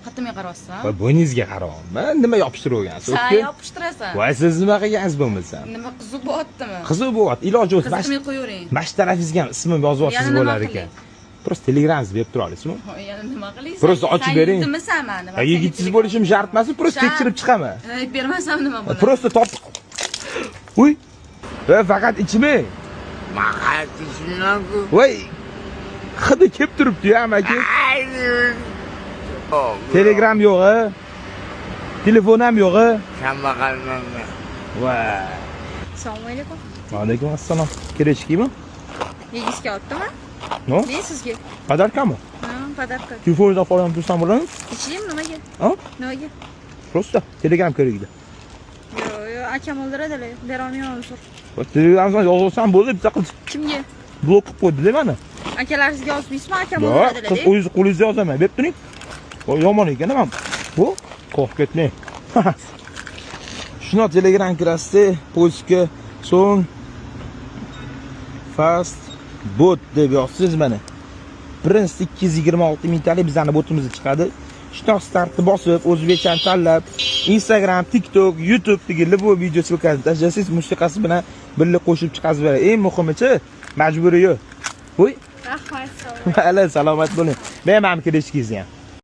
Qattimga qarayapsan. Voy bo'yningizga qarayapman. Nima yopishtirib olgansiz? Sen yopishtirasan. Voy siz nima qilgansiz bo'lmasa? Nima qiziq bo'lyaptimi? Qiziq bo'lyapti. Iloji bo'lsa Qizimga qo'yavering. mana shu tarafingizga ham ismim yozib olsangiz bo'lar ekan. Просто telegrammingizni berib turib olasizmi? Yana nima qilaysan? Просто ochib bering. Yigitmisan mani? Yigitsiz bo'lishim shart emas, просто tekshirib chiqaman. Bermasam nima bo'ladi? Просто top. Uy. Faqat ichmang. Faqat ichmang-ku. Voy. Hidi kelib turibdi-yu, amaki. Telegram yo'q-a? Telefon ham yo'q-a? Kambag'alman. Voy. Assalomu alaykum. Va alaykum assalom. Kirishkimi? Yegizga olibdimi? No? Men sizga. Podarkami? Ha, podarka. Telefoningizdan foydalanib tursam bo'ladimi? Ichdim nimaga? Ha? Nimaga? Просто Telegram kerakda. Yo'q, akam o'ldiradilar. Berolmayman uzr. Telegramdan yozsam bo'ldi, bitta qiz Kimga? blok qilib qo'ydi mana. Akalaringizga yozmaysizmi? Akam Yo'q, o'ldiradilar. qiz o'zingiz qo'lingizga yozaman, berib turing. Voy yomon ekan ham. Bu qo'rqib ketmang. Shuna Telegram kirasizda, pochka, so'ng fast bot deb yozsiz mana. Prince 226 mingtalik bizning botimizga chiqadi. Shundoq startni bosib, o'zbekchani tanlab, Instagram, TikTok, YouTube degan bu video sulkani tashlasangiz, musiqasi bilan birga qo'shib chiqasiz. Eng muhimichi, majburiy yo'q. Voy, Rahmat, sog' Hali salomat bo'ling. Men ham kirishgingiz ham.